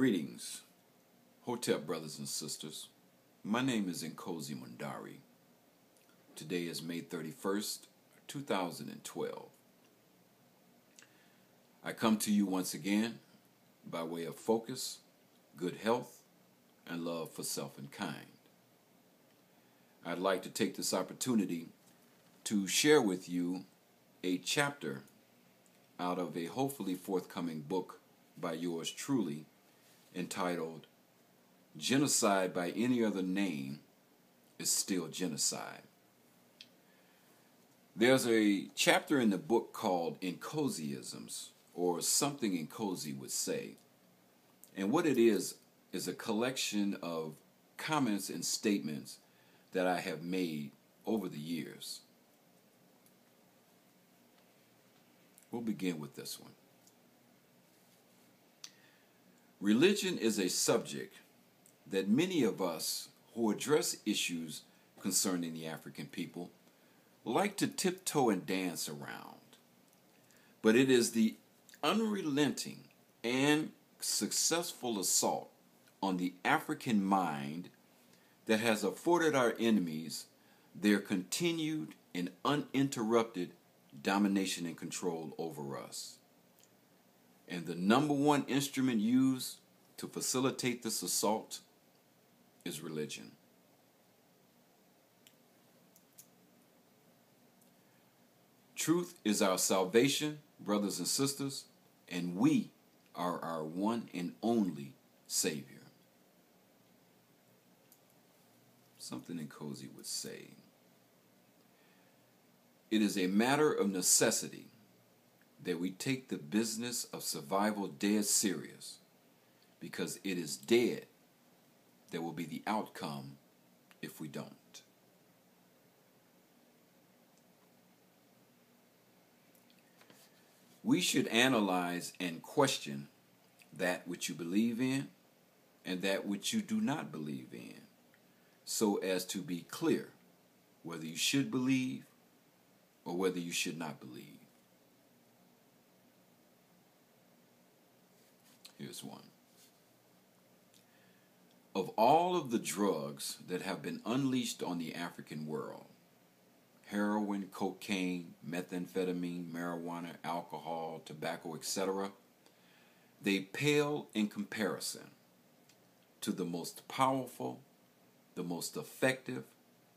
Greetings, Hotep brothers and sisters. My name is Nkosi Mundari. Today is May 31st, 2012. I come to you once again by way of focus, good health, and love for self and kind. I'd like to take this opportunity to share with you a chapter out of a hopefully forthcoming book by yours truly entitled Genocide by Any Other Name is Still Genocide. There's a chapter in the book called Nkosi isms, or something Nkosi would say. And what it is a collection of comments and statements that I have made over the years. We'll begin with this one. Religion is a subject that many of us who address issues concerning the African people like to tiptoe and dance around. But it is the unrelenting and successful assault on the African mind that has afforded our enemies their continued and uninterrupted domination and control over us. And the number one instrument used to facilitate this assault is religion. Truth is our salvation, brothers and sisters, and we are our one and only Savior. Something Nkosi would say. It is a matter of necessity that we take the business of survival dead serious, because it is dead that will be the outcome if we don't. We should analyze and question that which you believe in and that which you do not believe in, so as to be clear whether you should believe or whether you should not believe. Here's one. Of all of the drugs that have been unleashed on the African world, heroin, cocaine, methamphetamine, marijuana, alcohol, tobacco, etc., they pale in comparison to the most powerful, the most effective,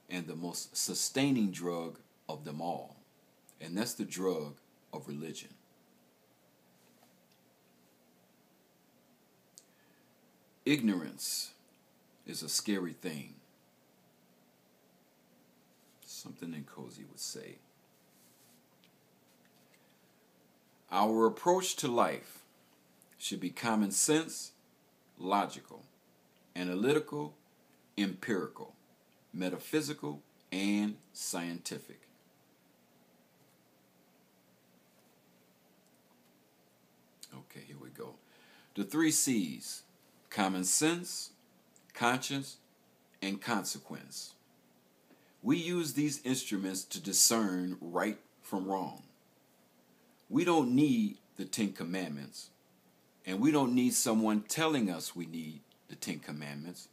and the most sustaining drug of them all, and that's the drug of religion. Ignorance is a scary thing. Something Nkosi would say. Our approach to life should be common sense, logical, analytical, empirical, metaphysical, and scientific. Okay, here we go. The 3 C's: common sense, conscience, and consequence. We use these instruments to discern right from wrong. We don't need the 10 Commandments, and we don't need someone telling us we need the 10 Commandments,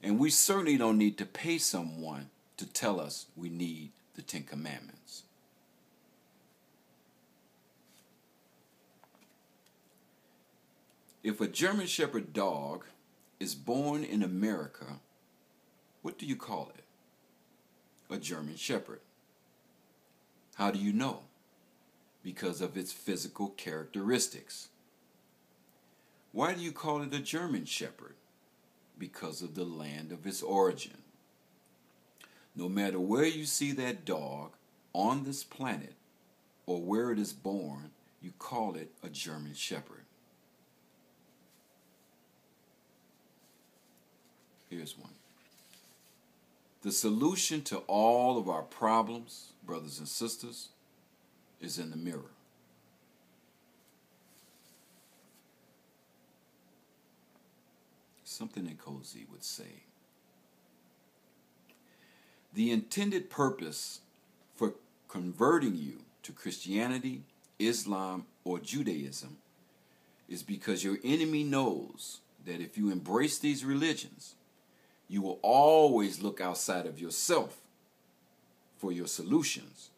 and we certainly don't need to pay someone to tell us we need the 10 Commandments. If a German Shepherd dog is born in America, what do you call it? A German Shepherd. How do you know? Because of its physical characteristics. Why do you call it a German Shepherd? Because of the land of its origin. No matter where you see that dog on this planet or where it is born, you call it a German Shepherd. Here's one. The solution to all of our problems, brothers and sisters, is in the mirror. Something Nkosi would say. The intended purpose for converting you to Christianity, Islam, or Judaism is because your enemy knows that if you embrace these religions, you will always look outside of yourself for your solutions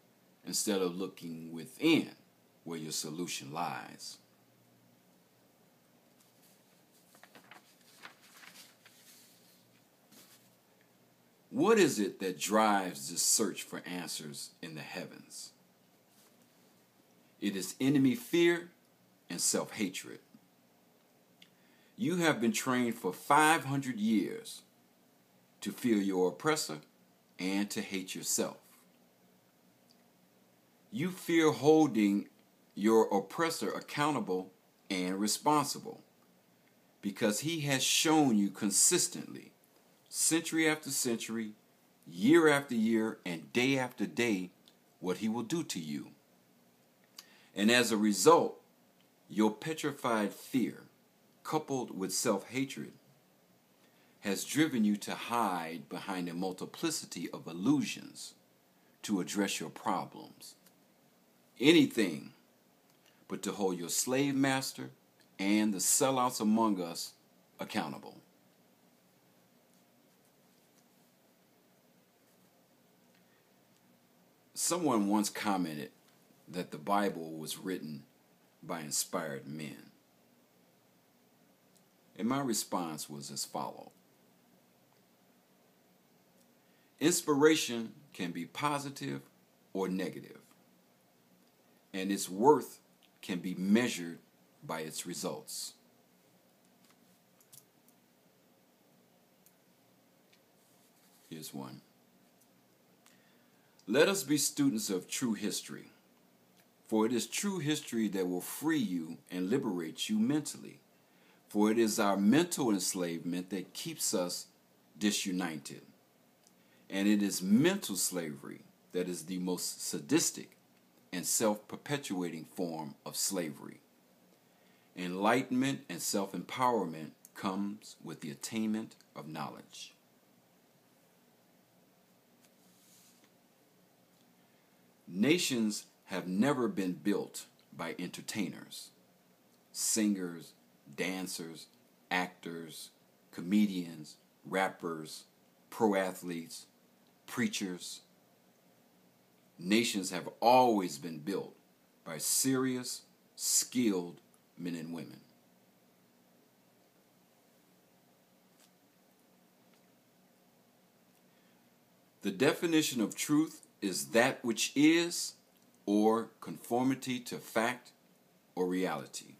instead of looking within where your solution lies. What is it that drives this search for answers in the heavens? It is enemy fear and self-hatred. You have been trained for 500 years to fear your oppressor and to hate yourself. You fear holding your oppressor accountable and responsible because he has shown you consistently, century after century, year after year, and day after day, what he will do to you. And as a result, your petrified fear, coupled with self-hatred, has driven you to hide behind a multiplicity of illusions to address your problems. Anything but to hold your slave master and the sellouts among us accountable. Someone once commented that the Bible was written by inspired men. And my response was as follows. Inspiration can be positive or negative, and its worth can be measured by its results. Here's one. Let us be students of true history, for it is true history that will free you and liberate you mentally, for it is our mental enslavement that keeps us disunited. And it is mental slavery that is the most sadistic and self-perpetuating form of slavery. Enlightenment and self-empowerment comes with the attainment of knowledge. Nations have never been built by entertainers, singers, dancers, actors, comedians, rappers, pro athletes, preachers. Nations have always been built by serious, skilled men and women. The definition of truth is that which is, or conformity to fact or reality.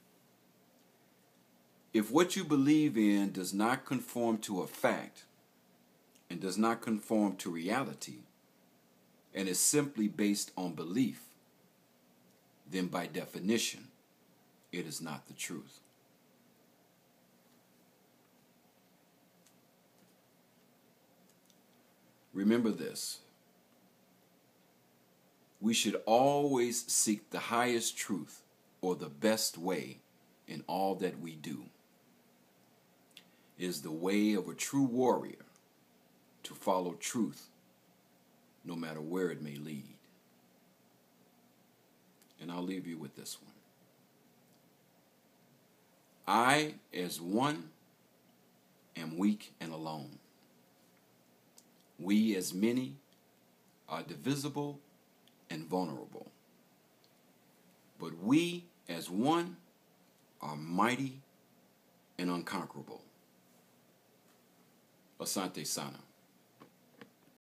If what you believe in does not conform to a fact and does not conform to reality, and is simply based on belief, then by definition, it is not the truth. Remember this. We should always seek the highest truth or the best way in all that we do. It is the way of a true warrior to follow truth no matter where it may lead. And I'll leave you with this one. I, as one, am weak and alone. We, as many, are divisible and vulnerable. But we, as one, are mighty and unconquerable. Asante Sana.